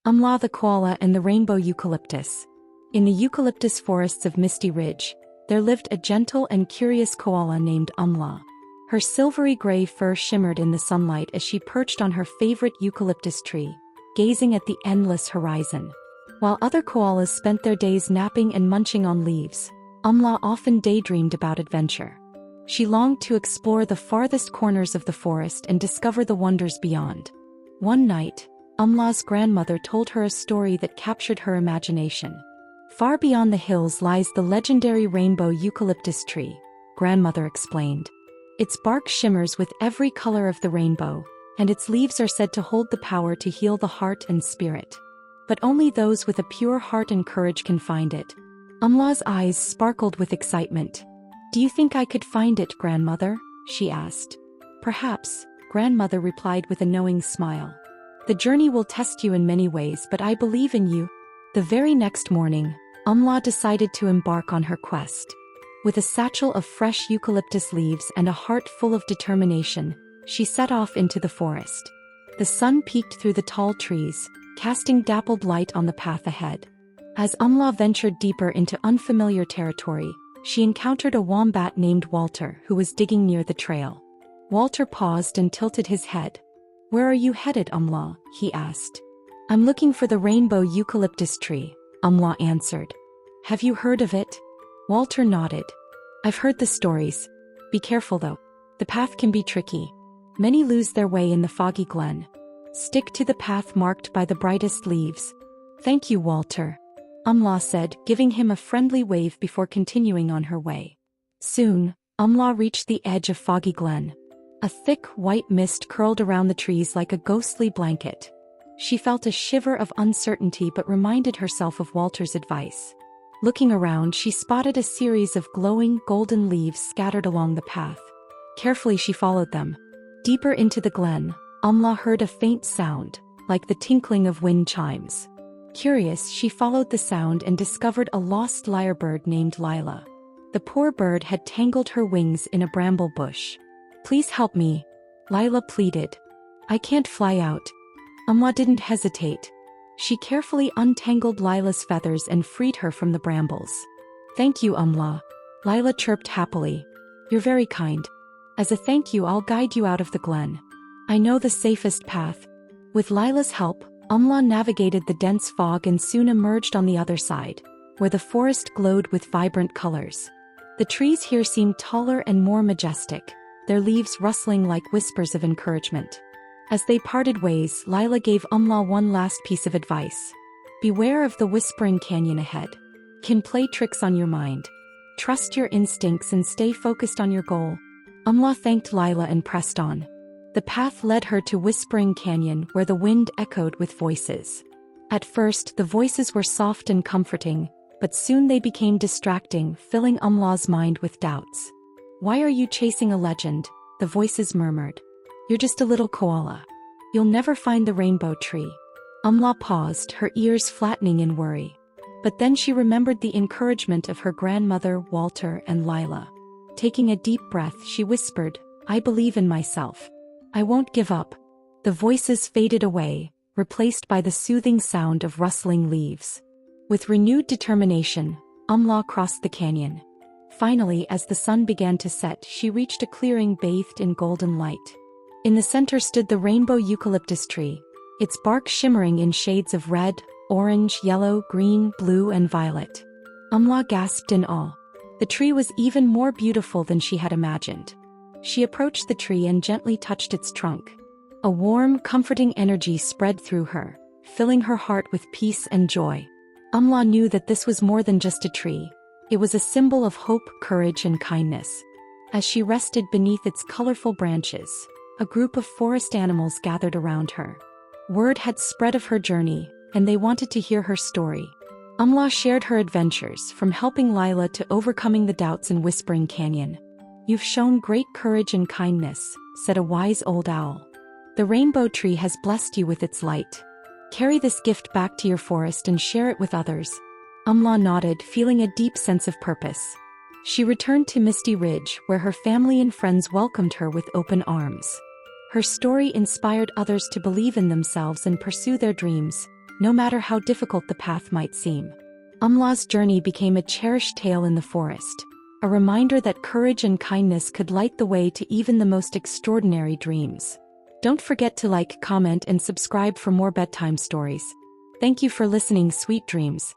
Amala the Koala and the Rainbow Eucalyptus. In the eucalyptus forests of Misty Ridge, there lived a gentle and curious koala named Amala. Her silvery gray fur shimmered in the sunlight as she perched on her favorite eucalyptus tree, gazing at the endless horizon. While other koalas spent their days napping and munching on leaves, Amala often daydreamed about adventure. She longed to explore the farthest corners of the forest and discover the wonders beyond. One night, Amala's grandmother told her a story that captured her imagination. Far beyond the hills lies the legendary Rainbow Eucalyptus Tree, grandmother explained. Its bark shimmers with every color of the rainbow, and its leaves are said to hold the power to heal the heart and spirit. But only those with a pure heart and courage can find it. Amala's eyes sparkled with excitement. "Do you think I could find it, grandmother?" she asked. "Perhaps," grandmother replied with a knowing smile. "The journey will test you in many ways, but I believe in you." The very next morning, Amala decided to embark on her quest. With a satchel of fresh eucalyptus leaves and a heart full of determination, she set off into the forest. The sun peeked through the tall trees, casting dappled light on the path ahead. As Amala ventured deeper into unfamiliar territory, she encountered a wombat named Walter who was digging near the trail. Walter paused and tilted his head. "Where are you headed, Amala?" he asked. "I'm looking for the Rainbow Eucalyptus Tree," Amala answered. "Have you heard of it?" Walter nodded. "I've heard the stories. Be careful though. The path can be tricky. Many lose their way in the foggy glen. Stick to the path marked by the brightest leaves." "Thank you, Walter," Amala said, giving him a friendly wave before continuing on her way. Soon, Amala reached the edge of Foggy Glen. A thick, white mist curled around the trees like a ghostly blanket. She felt a shiver of uncertainty but reminded herself of Walter's advice. Looking around, she spotted a series of glowing, golden leaves scattered along the path. Carefully she followed them. Deeper into the glen, Amala heard a faint sound, like the tinkling of wind chimes. Curious, she followed the sound and discovered a lost lyrebird named Lila. The poor bird had tangled her wings in a bramble bush. "Please help me," Lila pleaded. "I can't fly out." Amala didn't hesitate. She carefully untangled Lila's feathers and freed her from the brambles. "Thank you, Amala," Lila chirped happily. "You're very kind. As a thank you, I'll guide you out of the glen. I know the safest path." With Lila's help, Amala navigated the dense fog and soon emerged on the other side, where the forest glowed with vibrant colors. The trees here seemed taller and more majestic, their leaves rustling like whispers of encouragement. As they parted ways, Lila gave Amala one last piece of advice. "Beware of the whispering canyon ahead. Can play tricks on your mind. Trust your instincts and stay focused on your goal." Amala thanked Lila and pressed on. The path led her to Whispering Canyon, where the wind echoed with voices. At first, the voices were soft and comforting, but soon they became distracting, filling Amala's mind with doubts. "Why are you chasing a legend?" the voices murmured. "You're just a little koala. You'll never find the rainbow tree." Amala paused, her ears flattening in worry. But then she remembered the encouragement of her grandmother, Walter, and Lila. Taking a deep breath, she whispered, "I believe in myself. I won't give up." The voices faded away, replaced by the soothing sound of rustling leaves. With renewed determination, Amala crossed the canyon. Finally, as the sun began to set, she reached a clearing bathed in golden light. In the center stood the Rainbow Eucalyptus Tree, its bark shimmering in shades of red, orange, yellow, green, blue, and violet. Amala gasped in awe. The tree was even more beautiful than she had imagined. She approached the tree and gently touched its trunk. A warm, comforting energy spread through her, filling her heart with peace and joy. Amala knew that this was more than just a tree. It was a symbol of hope, courage, and kindness. As she rested beneath its colorful branches, a group of forest animals gathered around her. Word had spread of her journey, and they wanted to hear her story. Amala shared her adventures, from helping Lila to overcoming the doubts in Whispering Canyon. "You've shown great courage and kindness," said a wise old owl. "The rainbow tree has blessed you with its light. Carry this gift back to your forest and share it with others." Amala nodded, feeling a deep sense of purpose. She returned to Misty Ridge, where her family and friends welcomed her with open arms. Her story inspired others to believe in themselves and pursue their dreams, no matter how difficult the path might seem. Amala's journey became a cherished tale in the forest, a reminder that courage and kindness could light the way to even the most extraordinary dreams. Don't forget to like, comment, and subscribe for more bedtime stories. Thank you for listening, sweet dreams.